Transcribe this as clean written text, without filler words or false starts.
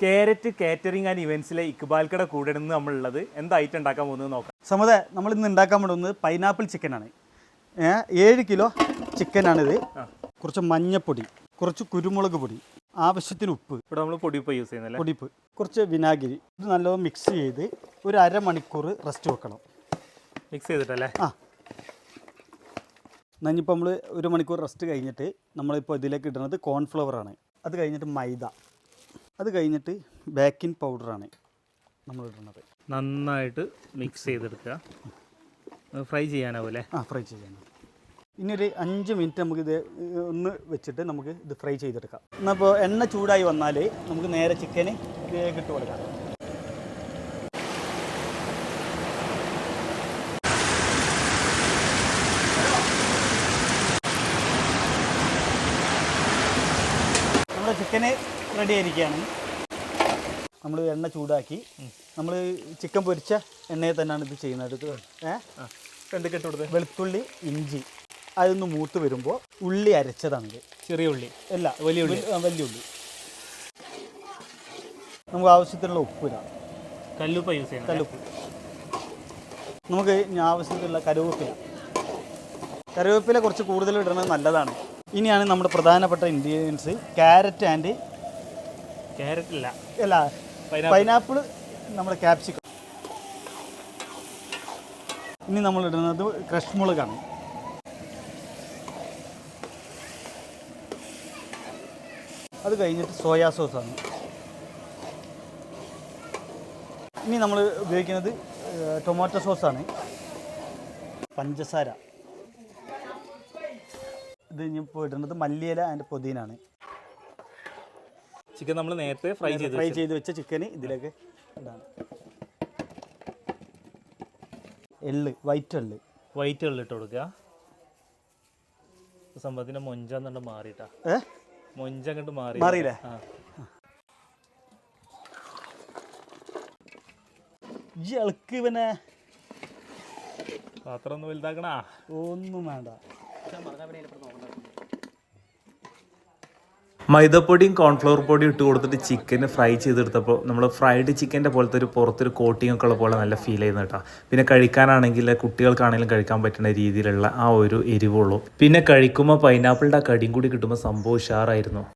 Carrot catering and ഇവൻറ്റ്സിലെ ഇക്ബാൽക്കട കൂടെ നിന്ന് നമ്മളുള്ളത് എന്താ ഐറ്റം ഉണ്ടാക്കാൻ പോകുന്നത് നോക്കാം. സമതെ നമ്മൾ ഇന്ന് ഉണ്ടാക്കാൻ പോകുന്നത് പൈനാപ്പിൾ ചിക്കനാണ്. 7 കിലോ ചിക്കനാണിത്. കുറച്ച് മഞ്ഞപ്പൊടി, കുറച്ച് കുരുമുളക് പൊടി, ആവശ്യത്തിന് ഉപ്പ്. ഇവിടെ നമ്മൾ പൊടിപ്പ് യൂസ് ചെയ്യുന്നല്ലേ? പൊടിപ്പ്, കുറച്ച് വിനാഗിരി. ഇത് നല്ലോണം മിക്സ് ചെയ്ത് ഒരു അരമണിക്കൂർ റെസ്റ്റ് വെക്കണം. മിക്സ് ചെയ്തിട്ടല്ലേ? നഞ്ഞിപ്പോൾ നമ്മൾ 1 മണിക്കൂർ റെസ്റ്റ് കഴിഞ്ഞിട്ട് നമ്മളിപ്പോൾ ഇതിലേക്ക് ഇടുന്നത് കോൺഫ്ലവറാണ്. അത് കഴിഞ്ഞിട്ട് മൈദ, അത് കഴിഞ്ഞിട്ട് ബേക്കിംഗ് പൗഡറാണ് നമ്മൾ ഇടുന്നത്. നന്നായിട്ട് മിക്സ് ചെയ്തെടുക്കുക. ഫ്രൈ ചെയ്യാനാവൂല്ലേ? ഫ്രൈ ചെയ്യാനാവും. ഇനി ഒരു 5 മിനിറ്റ് നമുക്കിത് ഒന്ന് വെച്ചിട്ട് നമുക്ക് ഇത് ഫ്രൈ ചെയ്തെടുക്കാം. എന്നപ്പോൾ എണ്ണ ചൂടായി വന്നാൽ നമുക്ക് നേരെ ചിക്കന് ഇതിലേക്ക് ഇട്ട് കൊടുക്കാം. നമ്മുടെ ചിക്കന് റെഡി ആയിരിക്കുകയാണ്. നമ്മൾ എണ്ണ ചൂടാക്കി നമ്മൾ ചിക്കൻ പൊരിച്ച എണ്ണയിൽ തന്നെയാണ് ഇത് ചെയ്യുന്നത്. എന്തൊക്കെ ഇട്ട് കൊടുത്തത്? വെളുത്തുള്ളി, ഇഞ്ചി, അതൊന്ന് മൂത്ത് വരുമ്പോൾ ഉള്ളി അരച്ചതാണിത്. ചെറിയ ഉള്ളി അല്ല, വലിയ ഉള്ളി. നമുക്ക് ആവശ്യത്തിനുള്ള ഉപ്പ് ഇടാം. കല്ലുപ്പ് യൂസ് ചെയ്യണം. കല്ലുപ്പ്. നമുക്ക് ആവശ്യത്തിനുള്ള കറിവേപ്പില കുറച്ച് കൂടുതൽ ഇടുന്നത് നല്ലതാണ്. ഇനിയാണ് നമ്മുടെ പ്രധാനപ്പെട്ട ഇൻഗ്രീഡിയൻസ് ക്യാരറ്റ് ആൻഡ് പൈനാപ്പിൾ, നമ്മുടെ ക്യാപ്സിക്കം. ഇനി നമ്മൾ ഇടുന്നത് ക്രഷ് മുളകാണ്. അത് കഴിഞ്ഞിട്ട് സോയാ സോസാണ്. ഇനി നമ്മൾ ഉപയോഗിക്കുന്നത് ടൊമാറ്റോ സോസാണ്. പഞ്ചസാര. ഇത് ഇനിയിപ്പോൾ ഇടുന്നത് മല്ലിയില ആൻഡ് പുതിനാണ്. ചിക്കൻ നമ്മൾ നേരത്തെ ഫ്രൈ ചെയ്ത് വെച്ച ചിക്കന് ഇതിലേക്ക് ഇടാണ്. എള്ള്, വൈറ്റ് എള്ള് ഇട്ട് കൊടുക്കുക. സംഭവത്തിന്റെ മൊഞ്ച മാറിയിട്ടാ. മൊഞ്ച അങ്ങോട്ട് മാറിയില്ലേ? ഇളക്ക് പിന്നെ പാത്രം ഒന്ന് വലുതാക്കണ. ഒന്നും വേണ്ട. മൈദപ്പൊടിയും കോൺഫ്ലവർ പൊടിയും ഇട്ട് കൊടുത്തിട്ട് ചിക്കന് ഫ്രൈ ചെയ്തെടുത്തപ്പോൾ നമ്മൾ ഫ്രൈഡ് ചിക്കൻ്റെ പോലത്തെ പുറത്തൊരു കോട്ടിംഗ് ഒക്കെ ഉള്ള പോലെ നല്ല ഫീൽ ചെയ്യുന്ന കേട്ടോ. പിന്നെ കഴിക്കാനാണെങ്കിൽ കുട്ടികൾക്കാണെങ്കിലും കഴിക്കാൻ പറ്റുന്ന രീതിയിലുള്ള ആ ഒരു എരിവുള്ളൂ. പിന്നെ കഴിക്കുമ്പോൾ പൈനാപ്പിളിൻ്റെ ആ കടിയും കൂടി കിട്ടുമ്പോൾ സംഭവം ഉഷാറായിരുന്നു.